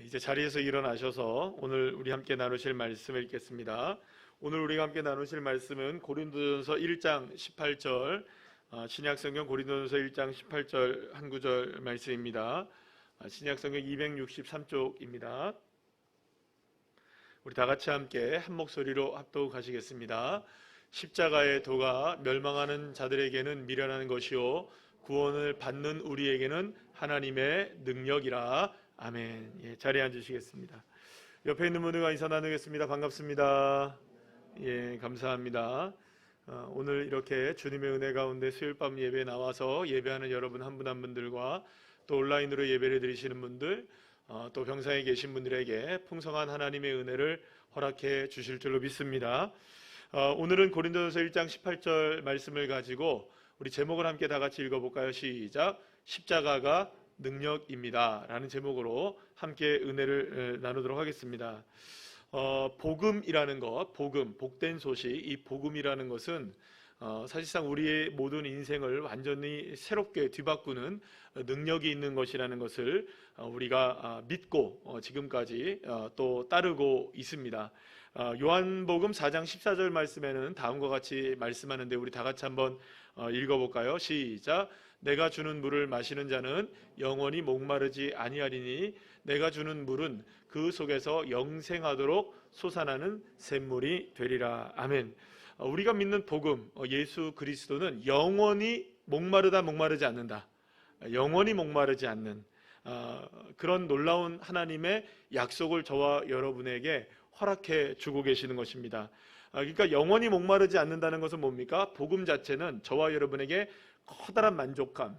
이제 자리에서 일어나셔서 오늘 우리 함께 나누실 말씀을 읽겠습니다. 오늘 우리가 함께 나누실 말씀은 고린도전서 1장 18절, 신약성경 고린도전서 1장 18절 한 구절 말씀입니다. 신약성경 263쪽입니다. 우리 다 같이 함께 한 목소리로 합독하시겠습니다. 십자가의 도가 멸망하는 자들에게는 미련한 것이요 구원을 받는 우리에게는 하나님의 능력이라. 아멘. 예, 자리에 앉으시겠습니다. 옆에 있는 분들과 인사 나누겠습니다. 반갑습니다. 예, 감사합니다. 오늘 이렇게 주님의 은혜 가운데 수요일 밤 예배에 나와서 예배하는 여러분 한 분 한 분들과 또 온라인으로 예배를 드리시는 분들, 또 병상에 계신 분들에게 풍성한 하나님의 은혜를 허락해 주실 줄로 믿습니다. 오늘은 고린도전서 1장 18절 말씀을 가지고 우리 제목을 함께 다 같이 읽어볼까요? 시작. 십자가가 능력입니다 라는 제목으로 함께 은혜를 나누도록 하겠습니다. 복음이라는 것, 복된 소식, 이 복음이라는 것은 사실상 우리의 모든 인생을 완전히 새롭게 뒤바꾸는 능력이 있는 것이라는 것을 우리가 믿고 지금까지 또 따르고 있습니다. 요한복음 4장 14절 말씀에는 다음과 같이 말씀하는데 우리 다 같이 한번 읽어볼까요? 시작. 내가 주는 물을 마시는 자는 영원히 목마르지 아니하리니 내가 주는 물은 그 속에서 영생하도록 솟아나는 샘물이 되리라. 아멘. 우리가 믿는 복음, 예수 그리스도는 영원히 목마르지 않는다. 영원히 목마르지 않는 그런 놀라운 하나님의 약속을 저와 여러분에게 허락해 주고 계시는 것입니다. 그러니까 영원히 목마르지 않는다는 것은 뭡니까? 복음 자체는 저와 여러분에게 커다란 만족감,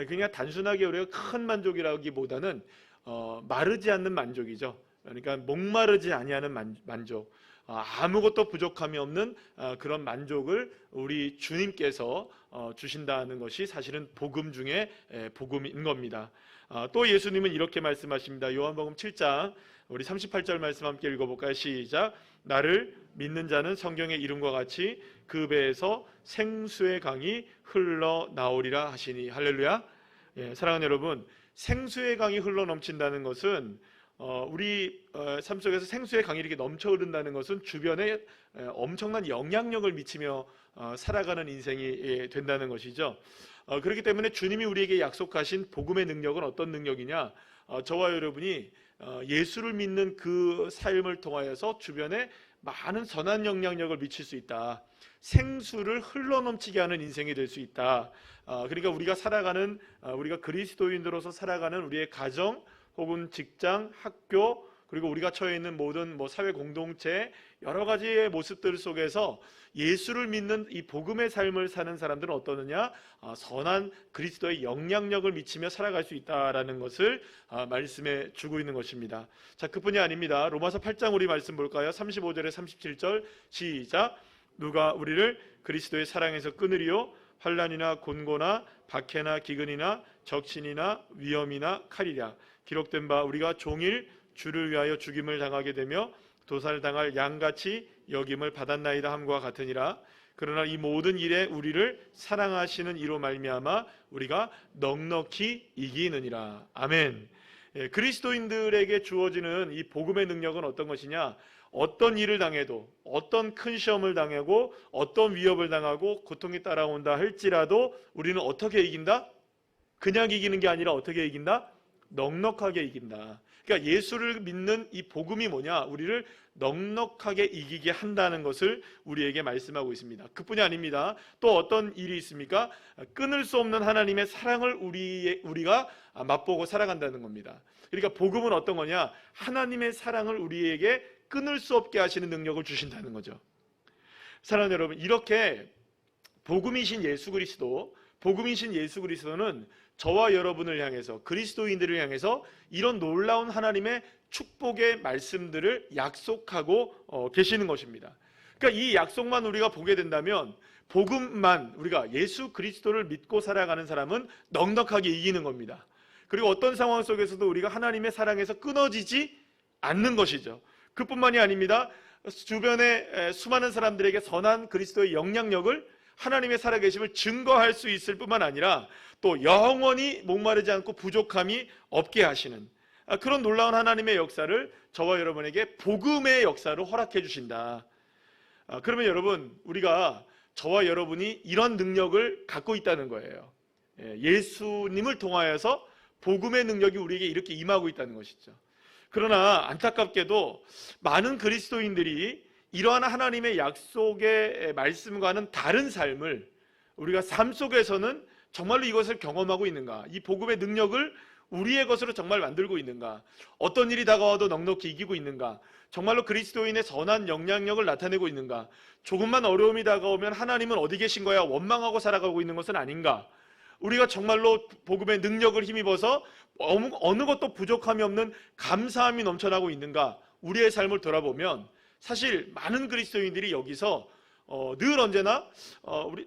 그냥 단순하게 우리가 큰 만족이라기보다는 마르지 않는 만족이죠. 그러니까 목마르지 아니하는 만족, 아무것도 부족함이 없는 그런 만족을 우리 주님께서 주신다는 것이 사실은 복음 중에 복음인 겁니다. 또 예수님은 이렇게 말씀하십니다. 요한복음 7장 우리 38절 말씀 함께 읽어볼까요? 시작. 나를 믿는 자는 성경의 이름과 같이 그 배에서 생수의 강이 흘러나오리라 하시니. 할렐루야. 예, 사랑하는 여러분, 생수의 강이 흘러넘친다는 것은 우리 삶 속에서 생수의 강이 이렇게 넘쳐 흐른다는 것은 주변에 엄청난 영향력을 미치며 살아가는 인생이 된다는 것이죠. 그렇기 때문에 주님이 우리에게 약속하신 복음의 능력은 어떤 능력이냐? 저와 여러분이 예수를 믿는 그 삶을 통하여서 주변에 많은 선한 영향력을 미칠 수 있다. 생수를 흘러넘치게 하는 인생이 될 수 있다. 그러니까 우리가 그리스도인으로서 살아가는 우리의 가정 혹은 직장, 학교, 그리고 우리가 처해 있는 모든 사회 공동체 여러 가지의 모습들 속에서 예수를 믿는 이 복음의 삶을 사는 사람들은 어떠느냐? 선한 그리스도의 영향력을 미치며 살아갈 수 있다라는 것을 말씀해 주고 있는 것입니다. 자, 그뿐이 아닙니다. 로마서 8장 우리 말씀 볼까요? 35절에 37절 시작. 누가 우리를 그리스도의 사랑에서 끊으리요? 환난이나 곤고나 박해나 기근이나 적신이나 위험이나 칼이랴. 기록된 바 우리가 종일 주를 위하여 죽임을 당하게 되며 도살당할 양같이 여김을 받았나이다 함과 같으니라. 그러나 이 모든 일에 우리를 사랑하시는 이로 말미암아 우리가 넉넉히 이기느니라. 아멘. 예, 그리스도인들에게 주어지는 이 복음의 능력은 어떤 것이냐? 어떤 일을 당해도, 어떤 큰 시험을 당하고, 어떤 위협을 당하고 고통이 따라온다 할지라도 우리는 어떻게 이긴다? 그냥 이기는 게 아니라 어떻게 이긴다? 넉넉하게 이긴다. 그러니까 예수를 믿는 이 복음이 뭐냐? 우리를 넉넉하게 이기게 한다는 것을 우리에게 말씀하고 있습니다. 그뿐이 아닙니다. 또 어떤 일이 있습니까? 끊을 수 없는 하나님의 사랑을 우리가 맛보고 살아간다는 겁니다. 그러니까 복음은 어떤 거냐? 하나님의 사랑을 우리에게 끊을 수 없게 하시는 능력을 주신다는 거죠. 사랑하는 여러분, 이렇게 복음이신 예수 그리스도는 저와 여러분을 향해서, 그리스도인들을 향해서 이런 놀라운 하나님의 축복의 말씀들을 약속하고 계시는 것입니다. 그러니까 이 약속만 우리가 보게 된다면, 복음만, 우리가 예수 그리스도를 믿고 살아가는 사람은 넉넉하게 이기는 겁니다. 그리고 어떤 상황 속에서도 우리가 하나님의 사랑에서 끊어지지 않는 것이죠. 그뿐만이 아닙니다. 주변에 수많은 사람들에게 선한 그리스도의 영향력을, 하나님의 살아계심을 증거할 수 있을 뿐만 아니라 또 영원히 목마르지 않고 부족함이 없게 하시는, 그런 놀라운 하나님의 역사를 저와 여러분에게 복음의 역사로 허락해 주신다. 그러면 여러분, 우리가 저와 여러분이 이런 능력을 갖고 있다는 거예요. 예수님을 통하여서 복음의 능력이 우리에게 이렇게 임하고 있다는 것이죠. 그러나 안타깝게도 많은 그리스도인들이 이러한 하나님의 약속의 말씀과는 다른 삶을 우리가 삶 속에서는 정말로 이것을 경험하고 있는가, 이 복음의 능력을 우리의 것으로 정말 만들고 있는가, 어떤 일이 다가와도 넉넉히 이기고 있는가, 정말로 그리스도인의 선한 영향력을 나타내고 있는가, 조금만 어려움이 다가오면 하나님은 어디 계신 거야 원망하고 살아가고 있는 것은 아닌가, 우리가 정말로 복음의 능력을 힘입어서 어느 것도 부족함이 없는 감사함이 넘쳐나고 있는가, 우리의 삶을 돌아보면 사실 많은 그리스도인들이 여기서 늘 언제나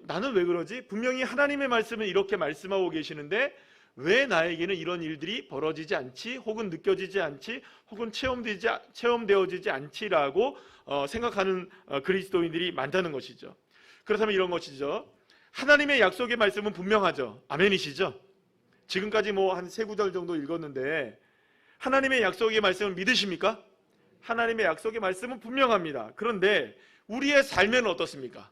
나는 왜 그러지? 분명히 하나님의 말씀은 이렇게 말씀하고 계시는데 왜 나에게는 이런 일들이 벌어지지 않지? 혹은 느껴지지 않지? 혹은 체험되어지지 않지라고 생각하는 그리스도인들이 많다는 것이죠. 그렇다면 이런 것이죠. 하나님의 약속의 말씀은 분명하죠. 아멘이시죠? 지금까지 뭐 한 3구절 정도 읽었는데 하나님의 약속의 말씀을 믿으십니까? 하나님의 약속의 말씀은 분명합니다. 그런데 우리의 삶에는 어떻습니까?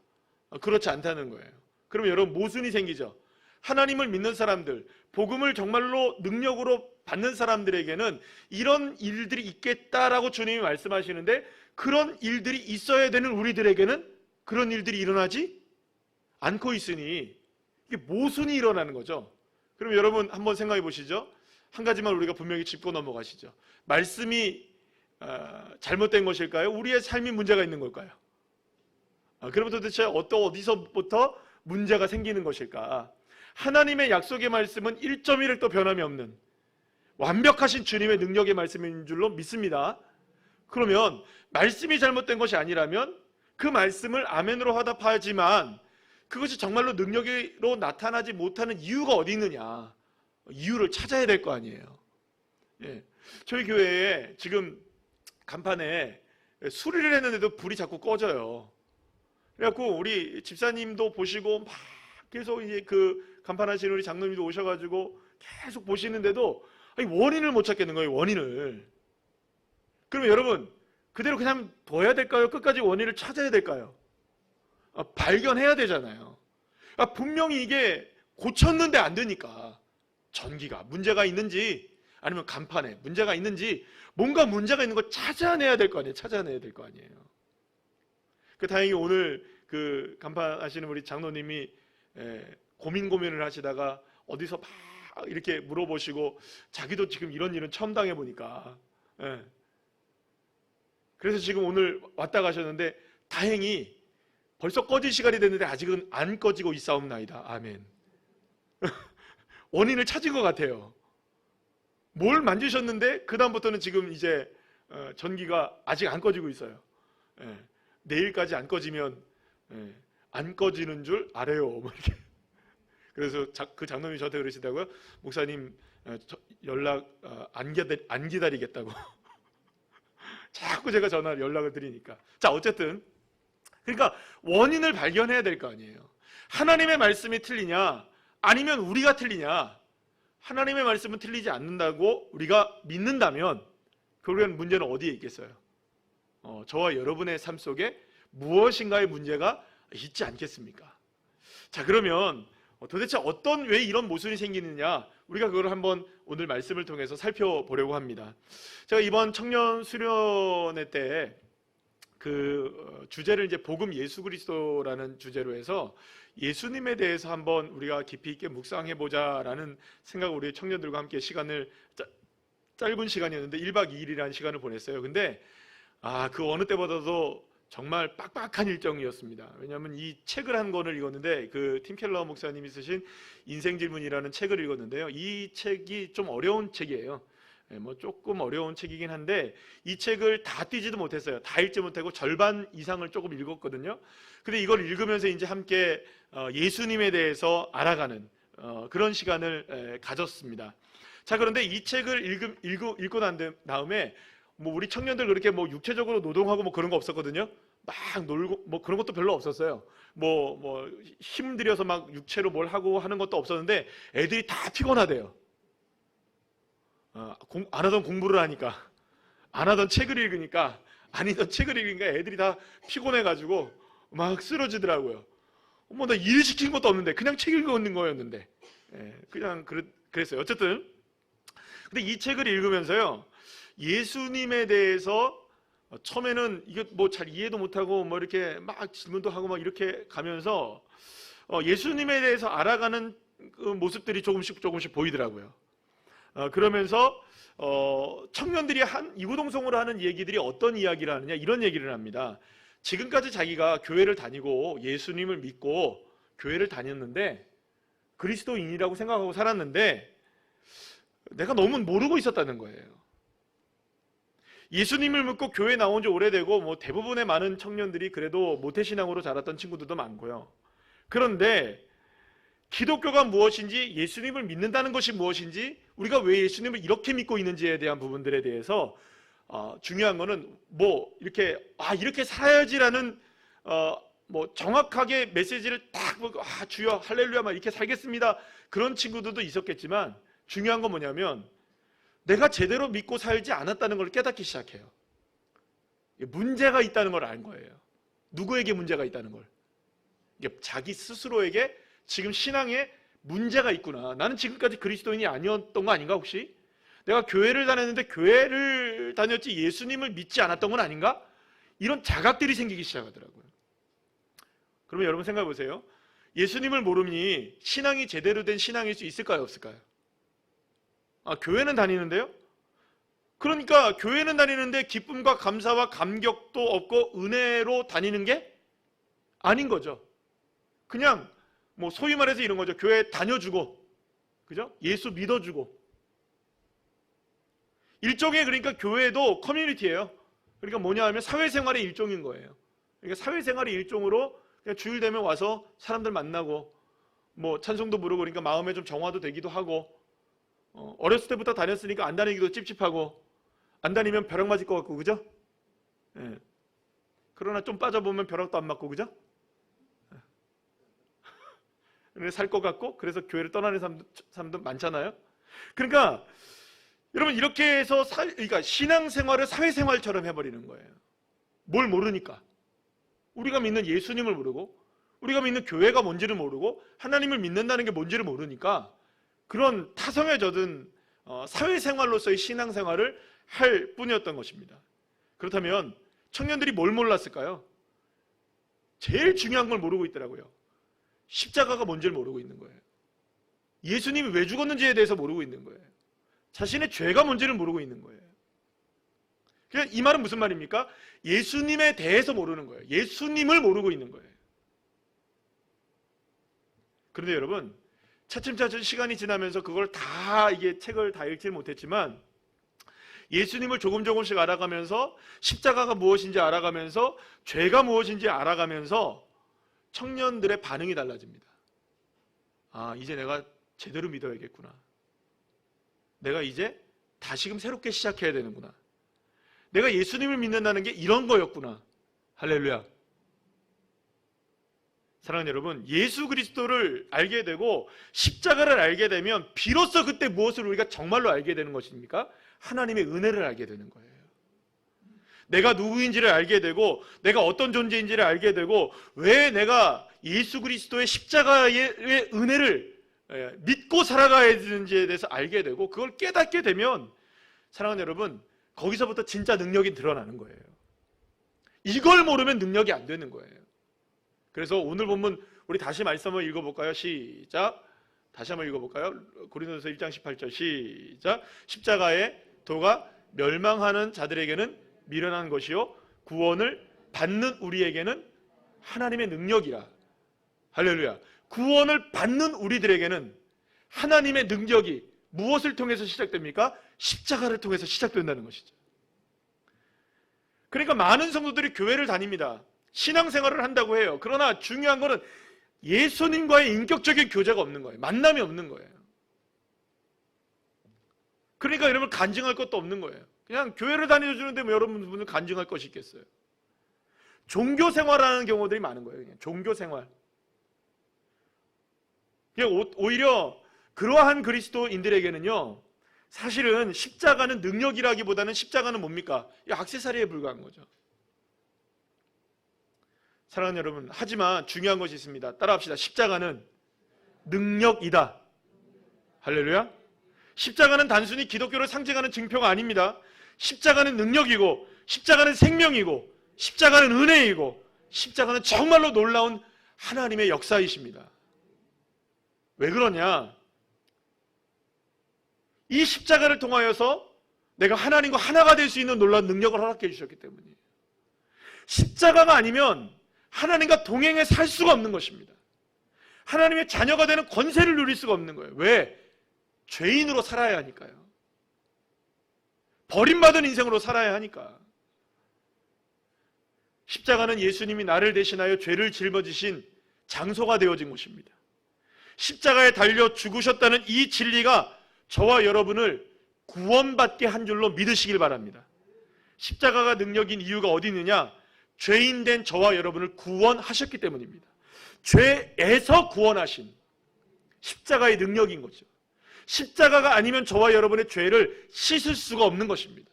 그렇지 않다는 거예요. 그러면 여러분 모순이 생기죠. 하나님을 믿는 사람들, 복음을 정말로 능력으로 받는 사람들에게는 이런 일들이 있겠다라고 주님이 말씀하시는데 그런 일들이 있어야 되는 우리들에게는 그런 일들이 일어나지 않고 있으니 이게 모순이 일어나는 거죠. 그럼 여러분 한번 생각해 보시죠. 한 가지만 우리가 분명히 짚고 넘어가시죠. 말씀이 잘못된 것일까요? 우리의 삶이 문제가 있는 걸까요? 그러면 도대체 어디서부터 문제가 생기는 것일까? 하나님의 약속의 말씀은 1.1도 변함이 없는 완벽하신 주님의 능력의 말씀인 줄로 믿습니다. 그러면 말씀이 잘못된 것이 아니라면 그 말씀을 아멘으로 화답하지만 그것이 정말로 능력으로 나타나지 못하는 이유가 어디 있느냐, 이유를 찾아야 될 거 아니에요. 저희 교회에 지금 간판에 수리를 했는데도 불이 자꾸 꺼져요. 그래갖고 우리 집사님도 보시고 막 계속 이제 그 간판 하시는 우리 장로님도 오셔가지고 계속 보시는데도 원인을 못 찾겠는 거예요. 원인을. 그러면 여러분 그대로 그냥 둬야 될까요? 끝까지 원인을 찾아야 될까요? 발견해야 되잖아요. 분명히 이게 고쳤는데 안 되니까 전기가 문제가 있는지 아니면 간판에 문제가 있는지 뭔가 문제가 있는 거 찾아내야 될 거 아니에요. 찾아내야 될 거 아니에요. 다행히 오늘 그 간판 하시는 우리 장로님이 고민을 하시다가 어디서 막 이렇게 물어보시고 자기도 지금 이런 일은 처음 당해보니까 그래서 지금 오늘 왔다 가셨는데 다행히 벌써 꺼질 시간이 됐는데 아직은 안 꺼지고 있사옵나이다. 아멘. 원인을 찾은 것 같아요. 뭘 만지셨는데 그 다음부터는 지금 이제 전기가 아직 안 꺼지고 있어요. 내일까지 안 꺼지면 안 꺼지는 줄 알아요. 뭐 이렇게. 그래서 그 장로님이 저한테 그러시다고요. 목사님 연락 안 기다리겠다고. 자꾸 제가 연락을 드리니까. 자, 어쨌든 그러니까 원인을 발견해야 될 거 아니에요. 하나님의 말씀이 틀리냐 아니면 우리가 틀리냐. 하나님의 말씀은 틀리지 않는다고 우리가 믿는다면 그러면 문제는 어디에 있겠어요? 저와 여러분의 삶 속에 무엇인가의 문제가 있지 않겠습니까? 자, 그러면 도대체 왜 이런 모순이 생기느냐, 우리가 그걸 한번 오늘 말씀을 통해서 살펴보려고 합니다. 제가 이번 청년 수련회 때 그 주제를 이제 복음 예수 그리스도라는 주제로 해서 예수님에 대해서 한번 우리가 깊이 있게 묵상해 보자라는 생각을 우리 청년들과 함께 시간을 짧은 시간이었는데 1박 2일이라는 시간을 보냈어요. 근데 그 어느 때보다도 정말 빡빡한 일정이었습니다. 왜냐하면 이 책을 한 권을 읽었는데 그 팀 켈러 목사님이 쓰신 인생질문이라는 책을 읽었는데요. 이 책이 좀 어려운 책이에요. 조금 어려운 책이긴 한데 이 책을 다 띄지도 못했어요. 다 읽지 못하고 절반 이상을 조금 읽었거든요. 근데 이걸 읽으면서 이제 함께 예수님에 대해서 알아가는 그런 시간을 가졌습니다. 자, 그런데 이 책을 읽고 난 다음에 우리 청년들 그렇게 육체적으로 노동하고 그런 거 없었거든요. 막 놀고 그런 것도 별로 없었어요. 힘들여서 막 육체로 뭘 하고 하는 것도 없었는데 애들이 다 피곤하대요. 안 하던 공부를 하니까, 안 하던 책을 읽으니까, 아니던 책을 읽으니까 애들이 다 피곤해가지고 막 쓰러지더라고요. 나 일 시킨 것도 없는데 그냥 책 읽고 있는 거였는데, 그냥 그랬어요. 어쨌든 근데 이 책을 읽으면서요, 예수님에 대해서 처음에는 이게 뭐 잘 이해도 못하고 뭐 이렇게 막 질문도 하고 막 이렇게 가면서 예수님에 대해서 알아가는 그 모습들이 조금씩 보이더라고요. 그러면서 청년들이 이구동성으로 하는 얘기들이 어떤 이야기를 하느냐, 이런 얘기를 합니다. 지금까지 자기가 교회를 다니고 예수님을 믿고 교회를 다녔는데 그리스도인이라고 생각하고 살았는데 내가 너무 모르고 있었다는 거예요. 예수님을 믿고 교회 나온 지 오래되고 뭐 대부분의 많은 청년들이 그래도 모태신앙으로 자랐던 친구들도 많고요. 그런데 기독교가 무엇인지, 예수님을 믿는다는 것이 무엇인지, 우리가 왜 예수님을 이렇게 믿고 있는지에 대한 부분들에 대해서 중요한 거는 뭐 이렇게 살아야지라는 뭐 정확하게 메시지를 딱 보고 주여 할렐루야 막 이렇게 살겠습니다, 그런 친구들도 있었겠지만, 중요한 건 뭐냐면 내가 제대로 믿고 살지 않았다는 걸 깨닫기 시작해요. 문제가 있다는 걸 알 거예요. 누구에게 문제가 있다는 걸? 자기 스스로에게 지금 신앙에 문제가 있구나. 나는 지금까지 그리스도인이 아니었던 거 아닌가 혹시? 내가 교회를 다녔는데 교회를 다녔지 예수님을 믿지 않았던 건 아닌가? 이런 자각들이 생기기 시작하더라고요. 그러면 여러분 생각해 보세요. 예수님을 모르니 신앙이 제대로 된 신앙일 수 있을까요, 없을까요? 교회는 다니는데요? 그러니까 교회는 다니는데 기쁨과 감사와 감격도 없고 은혜로 다니는 게 아닌 거죠. 그냥 뭐 소위 말해서 이런 거죠. 교회 다녀주고, 그죠? 예수 믿어주고. 일종의, 그러니까 교회도 커뮤니티예요. 그러니까 뭐냐 하면 사회생활의 일종인 거예요. 그러니까 사회생활의 일종으로 그냥 주일 되면 와서 사람들 만나고 뭐 찬송도 부르고, 그러니까 마음에 좀 정화도 되기도 하고, 어렸을 때부터 다녔으니까 안 다니기도 찝찝하고, 안 다니면 벼락 맞을 것 같고, 그죠? 예. 그러나 좀 빠져보면 벼락도 안 맞고, 그죠? 살 것 같고, 그래서 교회를 떠나는 사람도 많잖아요. 그러니까 여러분, 이렇게 해서 그러니까 신앙생활을 사회생활처럼 해버리는 거예요. 뭘 모르니까. 우리가 믿는 예수님을 모르고, 우리가 믿는 교회가 뭔지를 모르고, 하나님을 믿는다는 게 뭔지를 모르니까 그런 타성에 젖은 사회생활로서의 신앙생활을 할 뿐이었던 것입니다. 그렇다면 청년들이 뭘 몰랐을까요? 제일 중요한 걸 모르고 있더라고요. 십자가가 뭔지를 모르고 있는 거예요. 예수님이 왜 죽었는지에 대해서 모르고 있는 거예요. 자신의 죄가 뭔지를 모르고 있는 거예요. 그러니까 이 말은 무슨 말입니까? 예수님에 대해서 모르는 거예요. 예수님을 모르고 있는 거예요. 그런데 여러분, 차츰차츰 시간이 지나면서 그걸 다, 이게 책을 다 읽지 못했지만 예수님을 조금씩 알아가면서, 십자가가 무엇인지 알아가면서, 죄가 무엇인지 알아가면서 청년들의 반응이 달라집니다. 이제 내가 제대로 믿어야겠구나. 내가 이제 다시금 새롭게 시작해야 되는구나. 내가 예수님을 믿는다는 게 이런 거였구나. 할렐루야. 사랑하는 여러분, 예수 그리스도를 알게 되고 십자가를 알게 되면 비로소 그때 무엇을 우리가 정말로 알게 되는 것입니까? 하나님의 은혜를 알게 되는 거예요. 내가 누구인지를 알게 되고, 내가 어떤 존재인지를 알게 되고, 왜 내가 예수 그리스도의 십자가의 은혜를 믿고 살아가야 되는지에 대해서 알게 되고, 그걸 깨닫게 되면, 사랑하는 여러분, 거기서부터 진짜 능력이 드러나는 거예요. 이걸 모르면 능력이 안 되는 거예요. 그래서 오늘 본문 우리 다시 말씀을 읽어볼까요? 시작. 다시 한번 읽어볼까요? 고린도서 1장 18절 시작. 십자가의 도가 멸망하는 자들에게는 미련한 것이요 구원을 받는 우리에게는 하나님의 능력이라. 할렐루야. 구원을 받는 우리들에게는 하나님의 능력이 무엇을 통해서 시작됩니까? 십자가를 통해서 시작된다는 것이죠. 그러니까 많은 성도들이 교회를 다닙니다. 신앙생활을 한다고 해요. 그러나 중요한 것은 예수님과의 인격적인 교제가 없는 거예요. 만남이 없는 거예요. 그러니까 여러분 간증할 것도 없는 거예요. 그냥 교회를 다녀주는데 뭐 여러분은 간증할 것이 있겠어요. 종교생활하는 경우들이 많은 거예요. 그냥 종교생활. 그냥 오히려 그러한 그리스도인들에게는요, 사실은 십자가는 능력이라기보다는 십자가는 뭡니까? 이 액세서리에 불과한 거죠. 사랑하는 여러분, 하지만 중요한 것이 있습니다. 따라합시다. 십자가는 능력이다. 할렐루야. 십자가는 단순히 기독교를 상징하는 증표가 아닙니다. 십자가는 능력이고, 십자가는 생명이고, 십자가는 은혜이고, 십자가는 정말로 놀라운 하나님의 역사이십니다. 왜 그러냐? 이 십자가를 통하여서 내가 하나님과 하나가 될 수 있는 놀라운 능력을 허락해 주셨기 때문이에요. 십자가가 아니면 하나님과 동행해 살 수가 없는 것입니다. 하나님의 자녀가 되는 권세를 누릴 수가 없는 거예요. 왜? 죄인으로 살아야 하니까요. 버림받은 인생으로 살아야 하니까. 십자가는 예수님이 나를 대신하여 죄를 짊어지신 장소가 되어진 곳입니다. 십자가에 달려 죽으셨다는 이 진리가 저와 여러분을 구원받게 한 줄로 믿으시길 바랍니다. 십자가가 능력인 이유가 어디 있느냐? 죄인 된 저와 여러분을 구원하셨기 때문입니다. 죄에서 구원하신 십자가의 능력인 거죠. 십자가가 아니면 저와 여러분의 죄를 씻을 수가 없는 것입니다.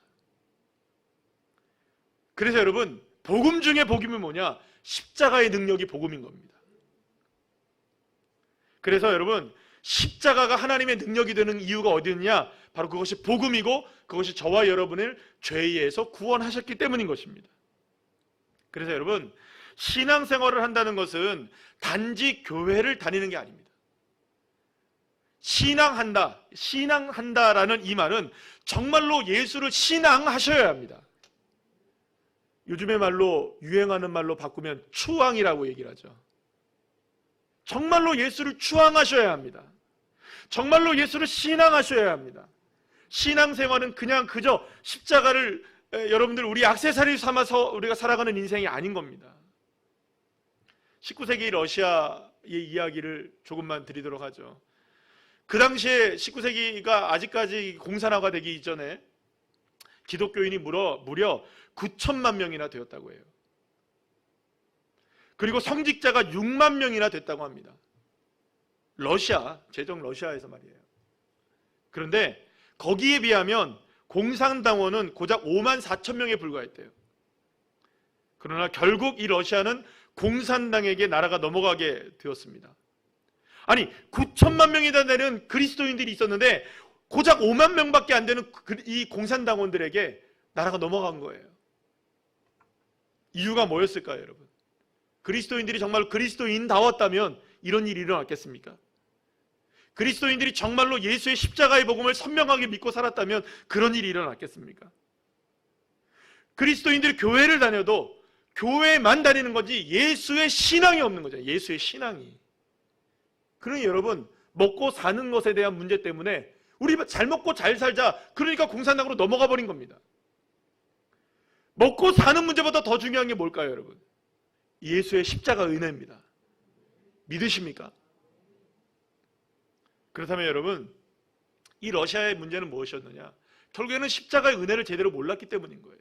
그래서 여러분, 복음 중에 복음이 뭐냐? 십자가의 능력이 복음인 겁니다. 그래서 여러분, 십자가가 하나님의 능력이 되는 이유가 어디 있느냐? 바로 그것이 복음이고, 그것이 저와 여러분을 죄에서 구원하셨기 때문인 것입니다. 그래서 여러분, 신앙생활을 한다는 것은 단지 교회를 다니는 게 아닙니다. 신앙한다라는 이 말은 정말로 예수를 신앙하셔야 합니다. 요즘의 말로, 유행하는 말로 바꾸면 추앙이라고 얘기를 하죠. 정말로 예수를 추앙하셔야 합니다. 정말로 예수를 신앙하셔야 합니다. 신앙생활은 그냥 그저 십자가를 여러분들 우리 액세서리 삼아서 우리가 살아가는 인생이 아닌 겁니다. 19세기 러시아의 이야기를 조금만 드리도록 하죠. 그 당시에 19세기가 아직까지 공산화가 되기 이전에 기독교인이 무려 9천만 명이나 되었다고 해요. 그리고 성직자가 6만 명이나 됐다고 합니다. 러시아, 제정 러시아에서 말이에요. 그런데 거기에 비하면 공산당원은 고작 5만 4천 명에 불과했대요. 그러나 결국 이 러시아는 공산당에게 나라가 넘어가게 되었습니다. 아니, 9천만 명이나 되는 그리스도인들이 있었는데 고작 5만 명밖에 안 되는 이 공산당원들에게 나라가 넘어간 거예요. 이유가 뭐였을까요, 여러분? 그리스도인들이 정말 그리스도인다웠다면 이런 일이 일어났겠습니까? 그리스도인들이 정말로 예수의 십자가의 복음을 선명하게 믿고 살았다면 그런 일이 일어났겠습니까? 그리스도인들이 교회를 다녀도 교회만 다니는 거지 예수의 신앙이 없는 거죠. 예수의 신앙이. 그러니 여러분, 먹고 사는 것에 대한 문제 때문에 우리 잘 먹고 잘 살자, 그러니까 공산당으로 넘어가 버린 겁니다. 먹고 사는 문제보다 더 중요한 게 뭘까요, 여러분? 예수의 십자가 은혜입니다. 믿으십니까? 그렇다면 여러분, 이 러시아의 문제는 무엇이었느냐? 결국에는 십자가의 은혜를 제대로 몰랐기 때문인 거예요.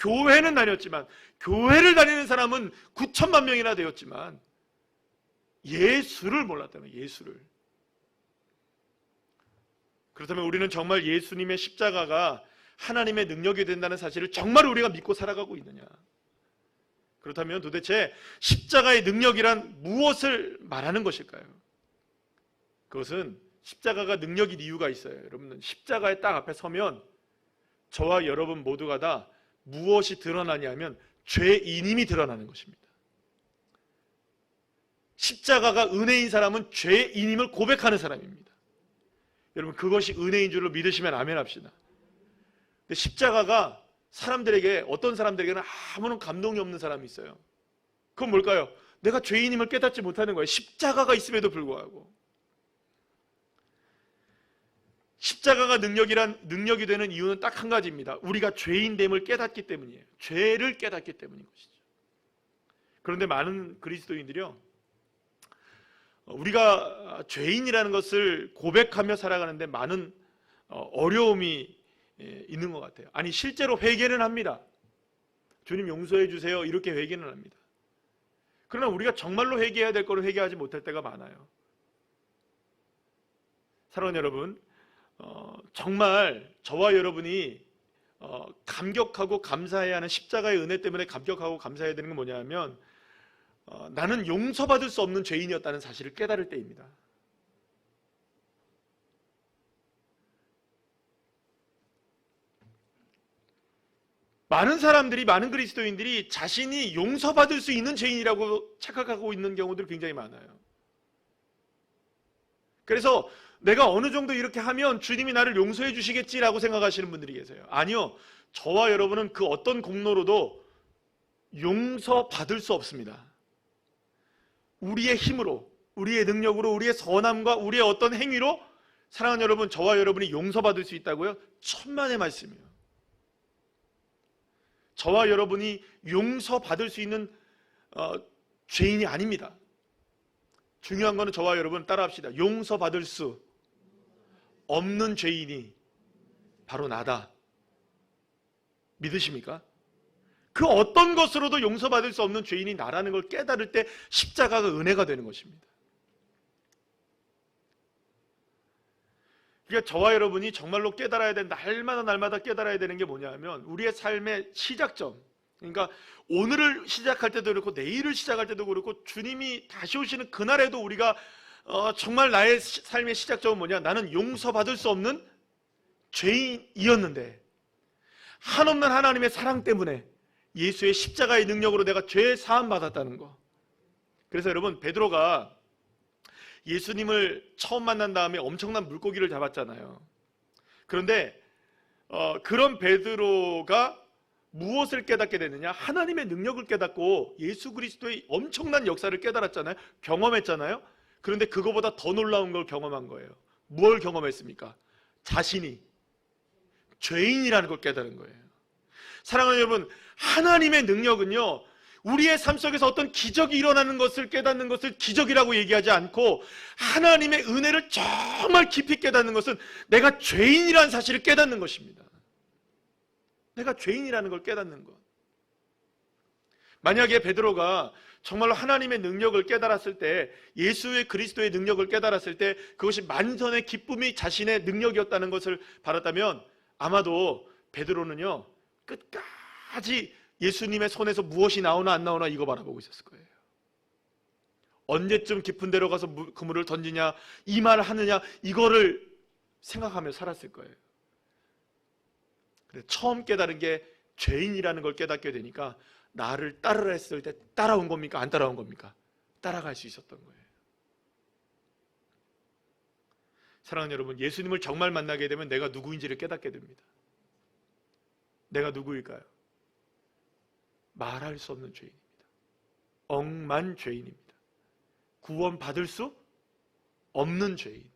교회는 다녔지만, 교회를 다니는 사람은 9천만 명이나 되었지만 예수를 몰랐다는 거예요. 예수를. 그렇다면 우리는 정말 예수님의 십자가가 하나님의 능력이 된다는 사실을 정말 우리가 믿고 살아가고 있느냐? 그렇다면 도대체 십자가의 능력이란 무엇을 말하는 것일까요? 그것은 십자가가 능력인 이유가 있어요. 여러분은 십자가의 딱 앞에 서면 저와 여러분 모두가 다 무엇이 드러나냐면 죄인임이 드러나는 것입니다. 십자가가 은혜인 사람은 죄인임을 고백하는 사람입니다. 여러분, 그것이 은혜인 줄로 믿으시면 아멘 합시다. 근데 십자가가 사람들에게, 어떤 사람들에게는 아무런 감동이 없는 사람이 있어요. 그건 뭘까요? 내가 죄인임을 깨닫지 못하는 거예요. 십자가가 있음에도 불구하고. 십자가가 능력이 되는 이유는 딱 한 가지입니다. 우리가 죄인됨을 깨닫기 때문이에요. 죄를 깨닫기 때문인 것이죠. 그런데 많은 그리스도인들이요, 우리가 죄인이라는 것을 고백하며 살아가는데 많은 어려움이 있는 것 같아요. 아니, 실제로 회개는 합니다. 주님 용서해 주세요, 이렇게 회개는 합니다. 그러나 우리가 정말로 회개해야 될 거를 회개하지 못할 때가 많아요. 사랑하는 여러분, 정말 저와 여러분이 감격하고 감사해야 하는 십자가의 은혜 때문에 감격하고 감사해야 되는 건 뭐냐면 나는 용서받을 수 없는 죄인이었다는 사실을 깨달을 때입니다. 많은 사람들이, 많은 그리스도인들이 자신이 용서받을 수 있는 죄인이라고 착각하고 있는 경우들이 굉장히 많아요. 그래서 내가 어느 정도 이렇게 하면 주님이 나를 용서해 주시겠지라고 생각하시는 분들이 계세요. 아니요, 저와 여러분은 그 어떤 공로로도 용서받을 수 없습니다. 우리의 힘으로, 우리의 능력으로, 우리의 선함과 우리의 어떤 행위로, 사랑하는 여러분, 저와 여러분이 용서받을 수 있다고요? 천만의 말씀이에요. 저와 여러분이 용서받을 수 있는 죄인이 아닙니다. 중요한 거는 저와 여러분 따라합시다. 용서받을 수 없는 죄인이 바로 나다. 믿으십니까? 그 어떤 것으로도 용서받을 수 없는 죄인이 나라는 걸 깨달을 때 십자가가 은혜가 되는 것입니다. 그러니까 저와 여러분이 정말로 깨달아야 되는, 날마다 깨달아야 되는 게 뭐냐면 우리의 삶의 시작점, 그러니까 오늘을 시작할 때도 그렇고 내일을 시작할 때도 그렇고 주님이 다시 오시는 그날에도 우리가 정말 나의 삶의 시작점은 뭐냐? 나는 용서받을 수 없는 죄인이었는데 한없는 하나님의 사랑 때문에 예수의 십자가의 능력으로 내가 죄 사함 받았다는 거. 그래서 여러분, 베드로가 예수님을 처음 만난 다음에 엄청난 물고기를 잡았잖아요. 그런데 그런 베드로가 무엇을 깨닫게 되느냐? 하나님의 능력을 깨닫고 예수 그리스도의 엄청난 역사를 깨달았잖아요. 경험했잖아요. 그런데 그거보다 더 놀라운 걸 경험한 거예요. 뭘 경험했습니까? 자신이 죄인이라는 걸 깨달은 거예요. 사랑하는 여러분, 하나님의 능력은요, 우리의 삶 속에서 어떤 기적이 일어나는 것을 깨닫는 것을 기적이라고 얘기하지 않고 하나님의 은혜를 정말 깊이 깨닫는 것은 내가 죄인이라는 사실을 깨닫는 것입니다. 내가 죄인이라는 걸 깨닫는 것. 만약에 베드로가 정말로 하나님의 능력을 깨달았을 때, 예수의 그리스도의 능력을 깨달았을 때 그것이 만선의 기쁨이 자신의 능력이었다는 것을 바랐다면 아마도 베드로는요, 끝까지 예수님의 손에서 무엇이 나오나 안 나오나 이거 바라보고 있었을 거예요. 언제쯤 깊은 데로 가서 그물을 던지냐, 이 말을 하느냐, 이거를 생각하며 살았을 거예요. 근데 처음 깨달은 게 죄인이라는 걸 깨닫게 되니까 나를 따르라 했을 때 따라온 겁니까? 안 따라온 겁니까? 따라갈 수 있었던 거예요. 사랑하는 여러분, 예수님을 정말 만나게 되면 내가 누구인지를 깨닫게 됩니다. 내가 누구일까요? 말할 수 없는 죄인입니다. 억만 죄인입니다. 구원받을 수 없는 죄인,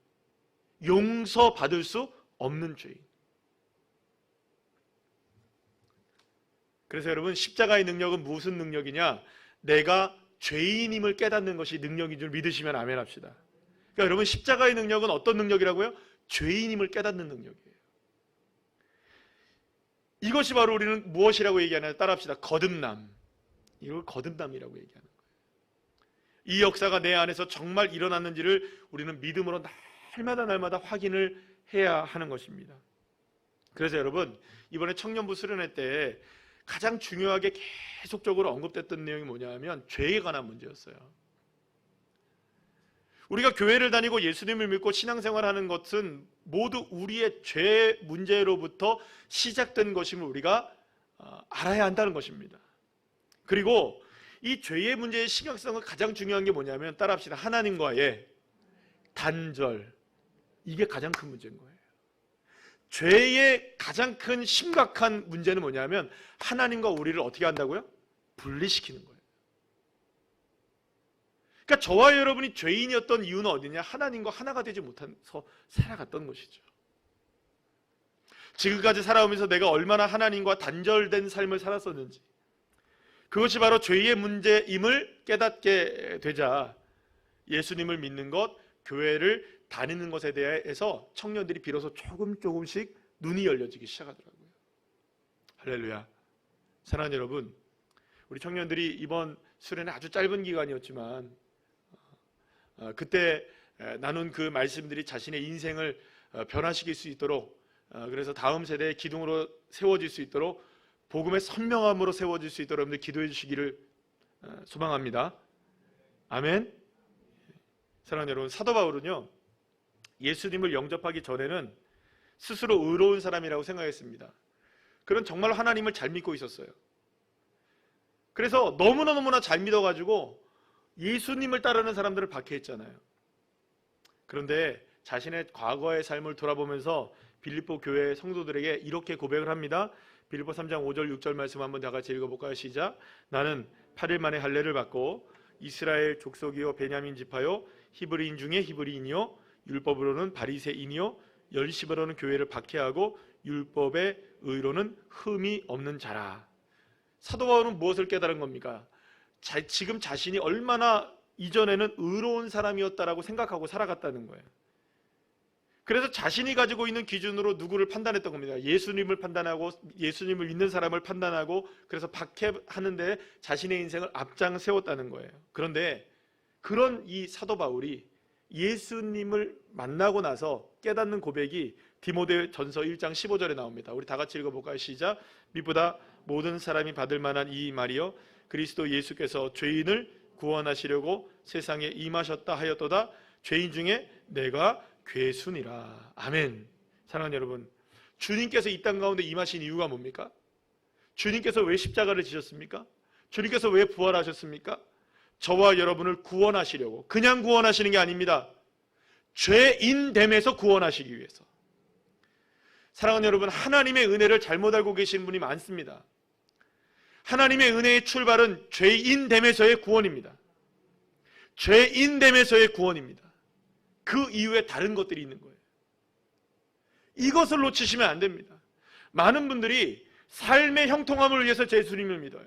용서받을 수 없는 죄인. 그래서 여러분, 십자가의 능력은 무슨 능력이냐? 내가 죄인임을 깨닫는 것이 능력인 줄 믿으시면 아멘 합시다. 그러니까 여러분, 십자가의 능력은 어떤 능력이라고요? 죄인임을 깨닫는 능력이에요. 이것이 바로 우리는 무엇이라고 얘기하나요? 따라합시다. 거듭남. 이걸 거듭남이라고 얘기하는 거예요. 이 역사가 내 안에서 정말 일어났는지를 우리는 믿음으로 날마다 확인을 해야 하는 것입니다. 그래서 여러분, 이번에 청년부 수련회 때 가장 중요하게 계속적으로 언급됐던 내용이 뭐냐 하면 죄에 관한 문제였어요. 우리가 교회를 다니고 예수님을 믿고 신앙생활하는 것은 모두 우리의 죄 문제로부터 시작된 것임을 우리가 알아야 한다는 것입니다. 그리고 이 죄의 문제의 심각성은 가장 중요한 게 뭐냐면, 따라합시다. 하나님과의 단절. 이게 가장 큰 문제인 거예요. 죄의 가장 큰 심각한 문제는 뭐냐면 하나님과 우리를 어떻게 한다고요? 분리시키는 거예요. 그러니까 저와 여러분이 죄인이었던 이유는 어디냐? 하나님과 하나가 되지 못해서 살아갔던 것이죠. 지금까지 살아오면서 내가 얼마나 하나님과 단절된 삶을 살았었는지, 그것이 바로 죄의 문제임을 깨닫게 되자 예수님을 믿는 것, 교회를 다니는 것에 대해서 청년들이 비로소 조금씩 눈이 열려지기 시작하더라고요. 할렐루야. 사랑하는 여러분, 우리 청년들이 이번 수련회 아주 짧은 기간이었지만 그때 나눈 그 말씀들이 자신의 인생을 변화시킬 수 있도록, 그래서 다음 세대의 기둥으로 세워질 수 있도록, 복음의 선명함으로 세워질 수 있도록 여러분들 기도해 주시기를 소망합니다. 아멘. 사랑하는 여러분, 사도 바울은요, 예수님을 영접하기 전에는 스스로 의로운 사람이라고 생각했습니다. 그런 정말 하나님을 잘 믿고 있었어요. 그래서 너무나 잘 믿어가지고 예수님을 따르는 사람들을 박해했잖아요. 그런데 자신의 과거의 삶을 돌아보면서 빌립보 교회 성도들에게 이렇게 고백을 합니다. 빌립보 3장 5절 6절 말씀 한번 다 같이 읽어볼까요? 시작. 나는 8일 만에 할례를 받고 이스라엘 족속이요 베냐민 지파요 히브리인 중에 히브리인이요 율법으로는 바리새인이요 열심으로는 교회를 박해하고 율법의 의로는 흠이 없는 자라. 사도 바울은 무엇을 깨달은 겁니까? 지금 자신이 얼마나 이전에는 의로운 사람이었다라고 생각하고 살아갔다는 거예요. 그래서 자신이 가지고 있는 기준으로 누구를 판단했던 겁니다. 예수님을 판단하고 예수님을 믿는 사람을 판단하고, 그래서 박해하는데 자신의 인생을 앞장 세웠다는 거예요. 그런데 그런 이 사도 바울이 예수님을 만나고 나서 깨닫는 고백이 디모데전서 1장 15절에 나옵니다. 우리 다 같이 읽어볼까요? 시작. 미보다 모든 사람이 받을 만한 이 말이요 그리스도 예수께서 죄인을 구원하시려고 세상에 임하셨다 하였도다. 죄인 중에 내가 괴순이라. 아멘. 사랑하는 여러분, 주님께서 이 땅 가운데 임하신 이유가 뭡니까? 주님께서 왜 십자가를 지셨습니까? 주님께서 왜 부활하셨습니까? 저와 여러분을 구원하시려고. 그냥 구원하시는 게 아닙니다. 죄인됨에서 구원하시기 위해서. 사랑하는 여러분, 하나님의 은혜를 잘못 알고 계신 분이 많습니다. 하나님의 은혜의 출발은 죄인됨에서의 구원입니다. 죄인됨에서의 구원입니다. 그 이후에 다른 것들이 있는 거예요. 이것을 놓치시면 안 됩니다. 많은 분들이 삶의 형통함을 위해서 예수님을 믿어요.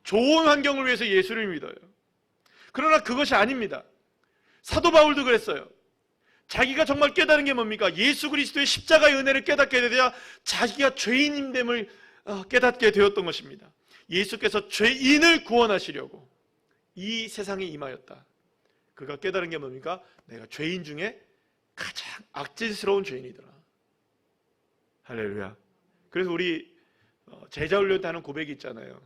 좋은 환경을 위해서 예수를 믿어요. 그러나 그것이 아닙니다. 사도 바울도 그랬어요. 자기가 정말 깨달은 게 뭡니까? 예수 그리스도의 십자가의 은혜를 깨닫게 되야 자기가 죄인임됨을 깨닫게 되었던 것입니다. 예수께서 죄인을 구원하시려고 이 세상에 임하였다. 그가 깨달은 게 뭡니까? 내가 죄인 중에 가장 악질스러운 죄인이더라. 할렐루야. 그래서 우리 제자 훈련 때 하는 고백이 있잖아요.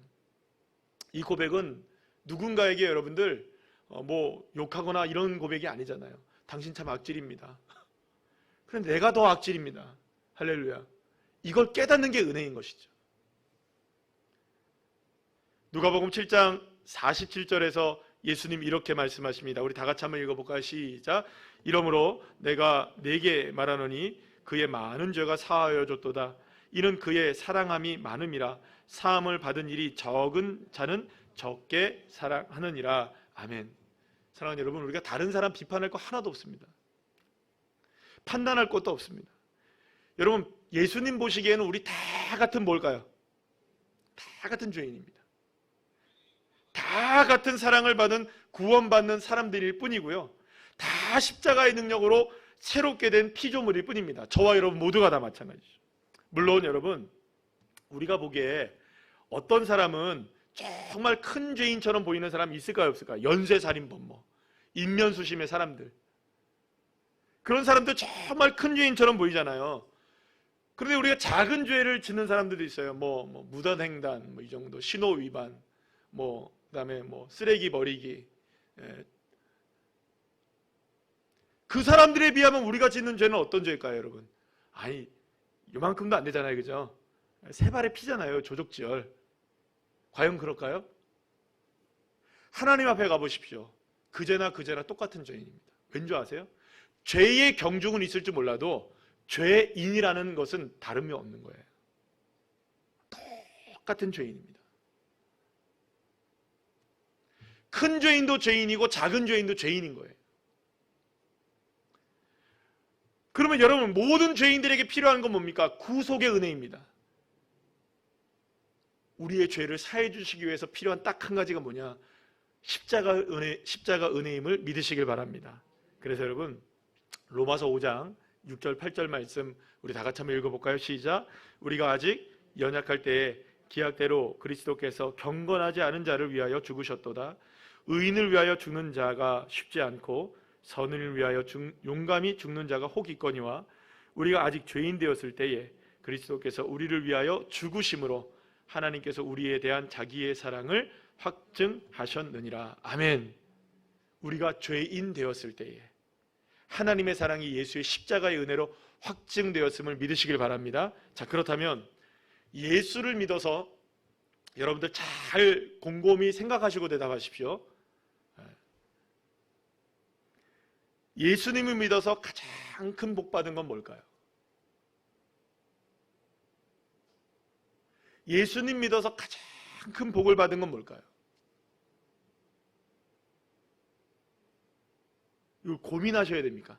이 고백은 누군가에게 여러분들 뭐 욕하거나 이런 고백이 아니잖아요. 당신 참 악질입니다. 그런데 내가 더 악질입니다. 할렐루야. 이걸 깨닫는 게 은혜인 것이죠. 누가복음 7장 47절에서 예수님 이렇게 말씀하십니다. 우리 다 같이 한번 읽어볼까요? 시작. 이러므로 내가 네게 말하노니 그의 많은 죄가 사하여 줬도다. 이는 그의 사랑함이 많음이라. 사함을 받은 일이 적은 자는 적게 사랑하느니라. 아멘. 사랑하는 여러분, 우리가 다른 사람 비판할 거 하나도 없습니다. 판단할 것도 없습니다. 여러분, 예수님 보시기에는 우리 다 같은 뭘까요? 다 같은 죄인입니다. 다 같은 사랑을 받은 구원받는 사람들일 뿐이고요. 다 십자가의 능력으로 새롭게 된 피조물일 뿐입니다. 저와 여러분 모두가 다 마찬가지죠. 물론 여러분, 우리가 보기에 어떤 사람은 정말 큰 죄인처럼 보이는 사람이 있을까요? 없을까요? 연쇄살인범, 인면수심의 사람들, 그런 사람들 정말 큰 죄인처럼 보이잖아요. 그런데 우리가 작은 죄를 짓는 사람들도 있어요. 무단횡단, 이 정도, 신호위반, 그다음에 쓰레기 버리기. 그 사람들에 비하면 우리가 짓는 죄는 어떤 죄일까요, 여러분? 아니, 요만큼도 안 되잖아요, 그죠? 세 발의 피잖아요, 조족지열. 과연 그럴까요? 하나님 앞에 가보십시오. 그 죄나 똑같은 죄인입니다. 왠지 아세요? 죄의 경중은 있을지 몰라도 죄인이라는 것은 다름이 없는 거예요. 똑같은 죄인입니다. 큰 죄인도 죄인이고 작은 죄인도 죄인인 거예요. 그러면 여러분, 모든 죄인들에게 필요한 건 뭡니까? 구속의 은혜입니다. 우리의 죄를 사해 주시기 위해서 필요한 딱 한 가지가 뭐냐? 십자가 은혜임을 믿으시길 바랍니다. 그래서 여러분, 로마서 5장 6절 8절 말씀 우리 다 같이 한번 읽어볼까요? 시작. 우리가 아직 연약할 때에 기약대로 그리스도께서 경건하지 않은 자를 위하여 죽으셨도다. 의인을 위하여 죽는 자가 쉽지 않고 선을 위하여 용감히 죽는 자가 혹 있거니와 우리가 아직 죄인 되었을 때에 그리스도께서 우리를 위하여 죽으심으로 하나님께서 우리에 대한 자기의 사랑을 확증하셨느니라. 아멘. 우리가 죄인 되었을 때에 하나님의 사랑이 예수의 십자가의 은혜로 확증되었음을 믿으시길 바랍니다. 자, 그렇다면 예수를 믿어서 여러분들 잘 곰곰이 생각하시고 대답하십시오. 예수님을 믿어서 가장 큰 복 받은 건 뭘까요? 예수님 믿어서 가장 큰 복을 받은 건 뭘까요? 이거 고민하셔야 됩니까?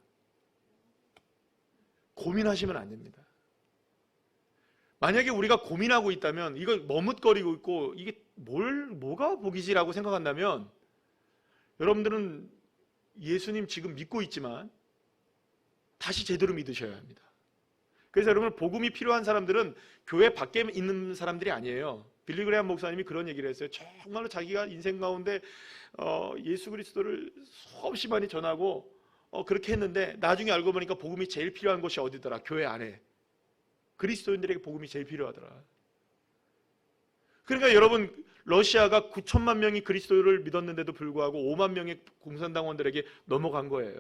고민하시면 안 됩니다. 만약에 우리가 고민하고 있다면, 이거 머뭇거리고 있고 이게 뭐가 복이지라고 생각한다면 여러분들은 예수님 지금 믿고 있지만 다시 제대로 믿으셔야 합니다. 그래서 여러분, 복음이 필요한 사람들은 교회 밖에 있는 사람들이 아니에요. 빌리 그레이엄 목사님이 그런 얘기를 했어요. 정말로 자기가 인생 가운데 예수 그리스도를 수없이 많이 전하고 그렇게 했는데 나중에 알고 보니까 복음이 제일 필요한 곳이 어디더라? 교회 안에. 그리스도인들에게 복음이 제일 필요하더라. 그러니까 여러분, 러시아가 9천만 명이 그리스도를 믿었는데도 불구하고 5만 명의 공산당원들에게 넘어간 거예요.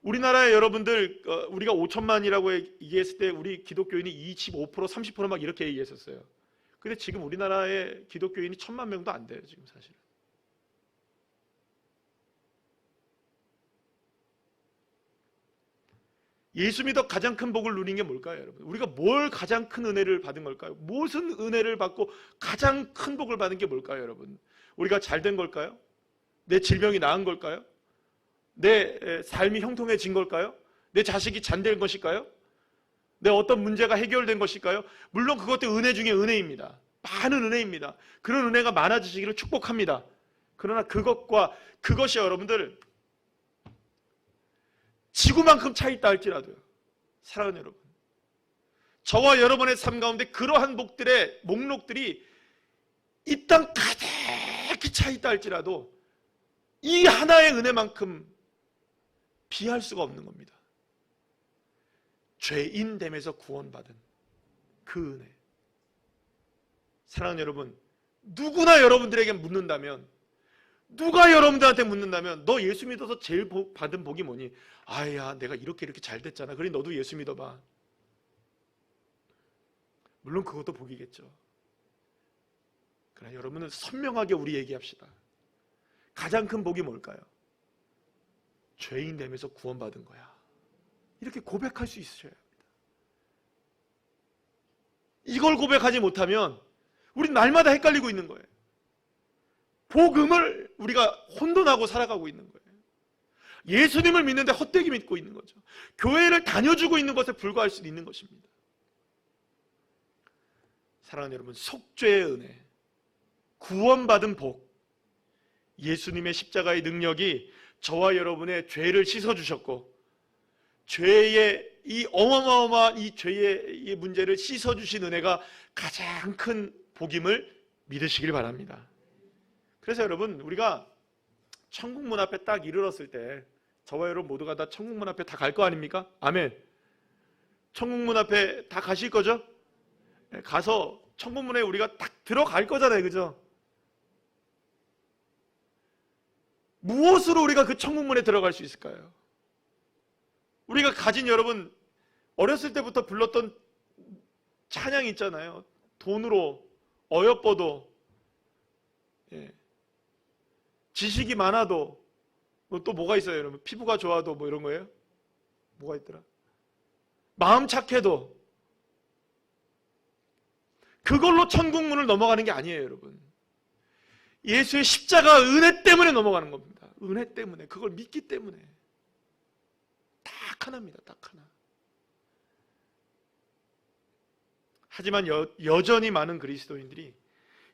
우리나라에 여러분들, 우리가 5천만이라고 얘기했을 때 우리 기독교인이 25%, 30% 막 이렇게 얘기했었어요. 근데 지금 우리나라의 기독교인이 1,000만 명도 안 돼요, 지금 사실은. 예수 믿어 가장 큰 복을 누린 게 뭘까요, 여러분? 우리가 뭘 가장 큰 은혜를 받은 걸까요? 무슨 은혜를 받고 가장 큰 복을 받은 게 뭘까요, 여러분? 우리가 잘 된 걸까요? 내 질병이 나은 걸까요? 내 삶이 형통해진 걸까요? 내 자식이 잔된 것일까요? 내 어떤 문제가 해결된 것일까요? 물론 그것도 은혜 중에 은혜입니다. 많은 은혜입니다. 그런 은혜가 많아지시기를 축복합니다. 그러나 그것이 여러분들 지구만큼 차 있다 할지라도요, 사랑하는 여러분, 저와 여러분의 삶 가운데 그러한 복들의 목록들이 이 땅 가득히 차 있다 할지라도 이 하나의 은혜만큼 비할 수가 없는 겁니다. 죄인됨에서 구원받은 그 은혜. 사랑하는 여러분, 누구나 여러분들에게 묻는다면, 누가 여러분들한테 묻는다면 너 예수 믿어서 제일 받은 복이 뭐니? 아야, 내가 이렇게 잘 됐잖아. 그래, 너도 예수 믿어봐. 물론 그것도 복이겠죠. 그러나 여러분은 선명하게 우리 얘기합시다. 가장 큰 복이 뭘까요? 죄인 되면서 구원받은 거야. 이렇게 고백할 수 있으셔야 합니다. 이걸 고백하지 못하면 우린 날마다 헷갈리고 있는 거예요. 복음을 우리가 혼돈하고 살아가고 있는 거예요. 예수님을 믿는데 헛되게 믿고 있는 거죠. 교회를 다녀주고 있는 것에 불과할 수도 있는 것입니다. 사랑하는 여러분, 속죄의 은혜, 구원받은 복, 예수님의 십자가의 능력이 저와 여러분의 죄를 씻어주셨고, 죄의 이 어마어마한 이 죄의 이 문제를 씻어주신 은혜가 가장 큰 복임을 믿으시길 바랍니다. 그래서 여러분, 우리가 천국 문 앞에 딱 이르렀을 때 저와 여러분 모두가 다 천국 문 앞에 다 갈 거 아닙니까? 아멘. 천국 문 앞에 다 가실 거죠? 가서 천국 문에 우리가 딱 들어갈 거잖아요, 그죠? 무엇으로 우리가 그 천국 문에 들어갈 수 있을까요? 우리가 가진, 여러분, 어렸을 때부터 불렀던 찬양이 있잖아요. 돈으로, 어여뻐도, 지식이 많아도, 또 뭐가 있어요, 여러분? 피부가 좋아도 뭐 이런 거예요? 뭐가 있더라? 마음 착해도. 그걸로 천국 문을 넘어가는 게 아니에요, 여러분. 예수의 십자가 은혜 때문에 넘어가는 겁니다. 은혜 때문에, 그걸 믿기 때문에. 딱 하나입니다, 딱 하나. 하지만 여전히 많은 그리스도인들이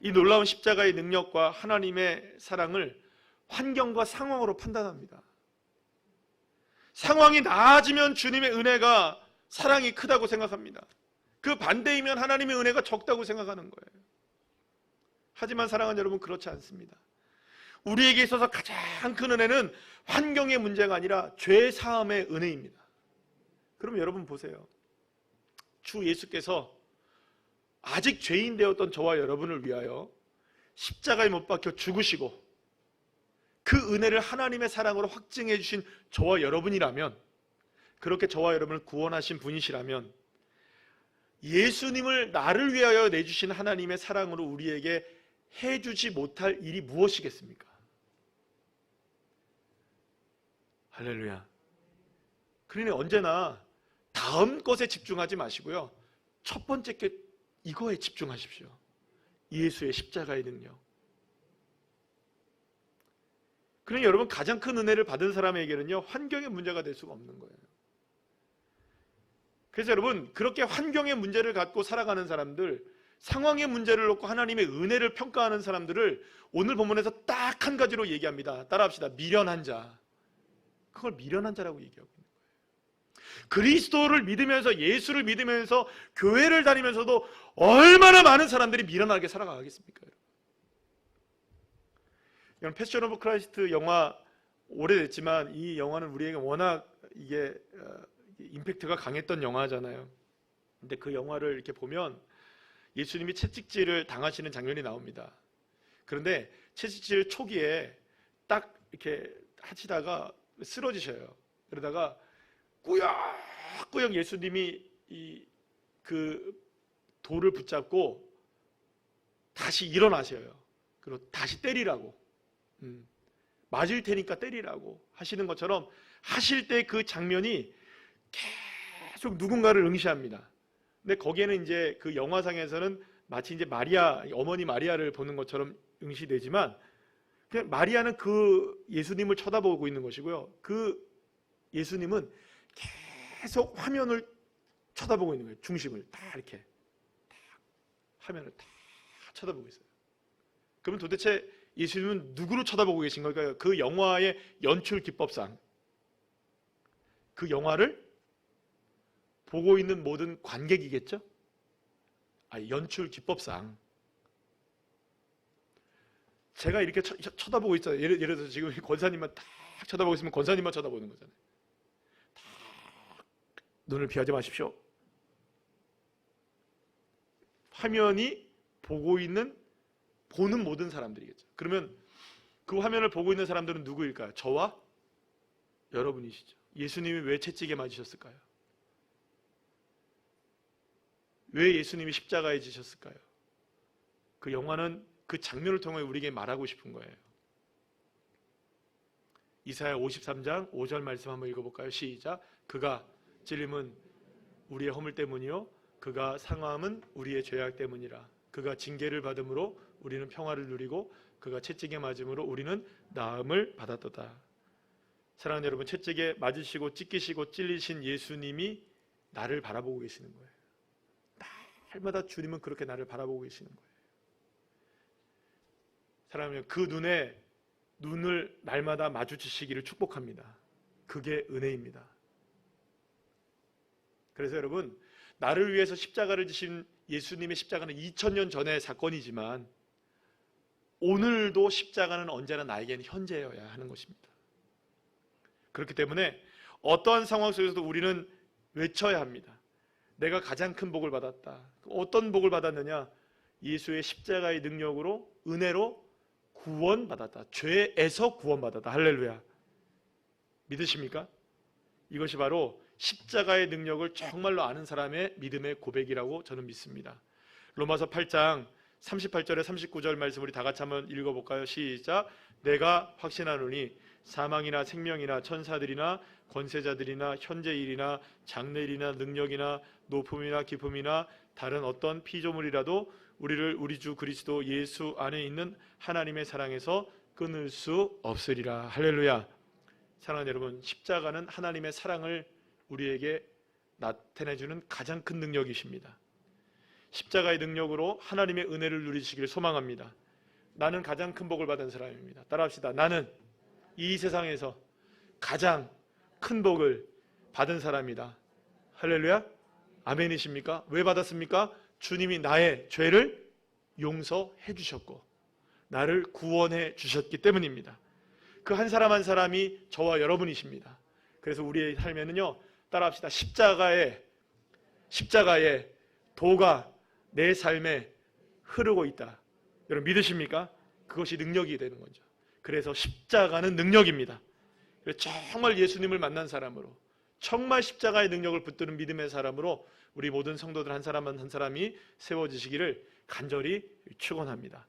이 놀라운 십자가의 능력과 하나님의 사랑을 환경과 상황으로 판단합니다. 상황이 나아지면 주님의 은혜가, 사랑이 크다고 생각합니다. 그 반대이면 하나님의 은혜가 적다고 생각하는 거예요. 하지만 사랑하는 여러분, 그렇지 않습니다. 우리에게 있어서 가장 큰 은혜는 환경의 문제가 아니라 죄 사함의 은혜입니다. 그럼 여러분 보세요. 주 예수께서 아직 죄인 되었던 저와 여러분을 위하여 십자가에 못 박혀 죽으시고 그 은혜를 하나님의 사랑으로 확증해 주신 저와 여러분이라면, 그렇게 저와 여러분을 구원하신 분이시라면, 예수님을 나를 위하여 내주신 하나님의 사랑으로 우리에게 해주지 못할 일이 무엇이겠습니까? 할렐루야. 그러니 언제나 다음 것에 집중하지 마시고요, 첫 번째 게 이거에 집중하십시오. 예수의 십자가의 능력. 그러니 여러분, 가장 큰 은혜를 받은 사람에게는요, 환경의 문제가 될 수가 없는 거예요. 그래서 여러분, 그렇게 환경의 문제를 갖고 살아가는 사람들, 상황의 문제를 놓고 하나님의 은혜를 평가하는 사람들을 오늘 본문에서 딱 한 가지로 얘기합니다. 따라합시다. 미련한 자. 그걸 미련한 자라고 얘기하고 있는 거예요. 그리스도를 믿으면서, 예수를 믿으면서, 교회를 다니면서도 얼마나 많은 사람들이 미련하게 살아가겠습니까? 여러분, 패션 오브 크라이스트 영화 오래됐지만 이 영화는 우리에게 워낙 이게 임팩트가 강했던 영화잖아요. 근데 그 영화를 이렇게 보면 예수님이 채찍질을 당하시는 장면이 나옵니다. 그런데 채찍질 초기에 딱 이렇게 하시다가 쓰러지셔요. 그러다가 꾸역꾸역 예수님이 그 돌을 붙잡고 다시 일어나셔요. 그리고 다시 때리라고, 맞을 테니까 때리라고 하시는 것처럼 하실 때 그 장면이 계속 누군가를 응시합니다. 근데 거기에는 이제 그 영화상에서는 마치 이제 마리아, 어머니 마리아를 보는 것처럼 응시되지만, 그냥 마리아는 그 예수님을 쳐다보고 있는 것이고요, 그 예수님은 계속 화면을 쳐다보고 있는 거예요. 중심을 다 이렇게 화면을 다 쳐다보고 있어요. 그러면 도대체 예수님은 누구를 쳐다보고 계신 걸까요? 그 영화의 연출 기법상 그 영화를 보고 있는 모든 관객이겠죠? 연출 기법상. 제가 이렇게 쳐다보고 있어요. 예를 들어서 지금 권사님만 딱 쳐다보고 있으면 권사님만 쳐다보는 거잖아요. 딱 눈을 피하지 마십시오. 화면이 보는 모든 사람들이겠죠. 그러면 그 화면을 보고 있는 사람들은 누구일까요? 저와 여러분이시죠. 예수님이 왜 채찍에 맞으셨을까요? 왜 예수님이 십자가에 지셨을까요? 그 영화는 그 장면을 통해 우리에게 말하고 싶은 거예요. 이사야 53장 5절 말씀 한번 읽어볼까요? 시작. 그가 찔림은 우리의 허물 때문이요 그가 상함은 우리의 죄악 때문이라. 그가 징계를 받음으로 우리는 평화를 누리고 그가 채찍에 맞음으로 우리는 나음을 받았도다. 사랑하는 여러분, 채찍에 맞으시고 찢기시고 찔리신 예수님이 나를 바라보고 계시는 거예요. 날마다 주님은 그렇게 나를 바라보고 계시는 거예요. 사랑하면 그 눈을 날마다 마주치시기를 축복합니다. 그게 은혜입니다. 그래서 여러분, 나를 위해서 십자가를 지신 예수님의 십자가는 2000년 전의 사건이지만 오늘도 십자가는 언제나 나에게는 현재여야 하는 것입니다. 그렇기 때문에 어떠한 상황 속에서도 우리는 외쳐야 합니다. 내가 가장 큰 복을 받았다. 어떤 복을 받았느냐? 예수의 십자가의 능력으로, 은혜로 구원받았다. 죄에서 구원받았다. 할렐루야. 믿으십니까? 이것이 바로 십자가의 능력을 정말로 아는 사람의 믿음의 고백이라고 저는 믿습니다. 로마서 8장 38절에 39절 말씀 우리 다 같이 한번 읽어볼까요? 시작. 내가 확신하노니 사망이나 생명이나 천사들이나 권세자들이나 현재일이나 장래일이나 능력이나 높음이나 깊음이나 다른 어떤 피조물이라도 우리를 우리 주 그리스도 예수 안에 있는 하나님의 사랑에서 끊을 수 없으리라. 할렐루야. 사랑하는 여러분, 십자가는 하나님의 사랑을 우리에게 나타내주는 가장 큰 능력이십니다. 십자가의 능력으로 하나님의 은혜를 누리시기를 소망합니다. 나는 가장 큰 복을 받은 사람입니다. 따라합시다. 나는 이 세상에서 가장 큰 복을 받은 사람이다. 할렐루야. 아멘이십니까? 왜 받았습니까? 주님이 나의 죄를 용서해 주셨고 나를 구원해 주셨기 때문입니다. 그 한 사람 한 사람이 저와 여러분이십니다. 그래서 우리의 삶에는요, 따라합시다. 십자가의 도가 내 삶에 흐르고 있다. 여러분 믿으십니까? 그것이 능력이 되는 거죠. 그래서 십자가는 능력입니다. 정말 예수님을 만난 사람으로, 정말 십자가의 능력을 붙드는 믿음의 사람으로 우리 모든 성도들 한 사람 한 사람이 세워지시기를 간절히 축원합니다.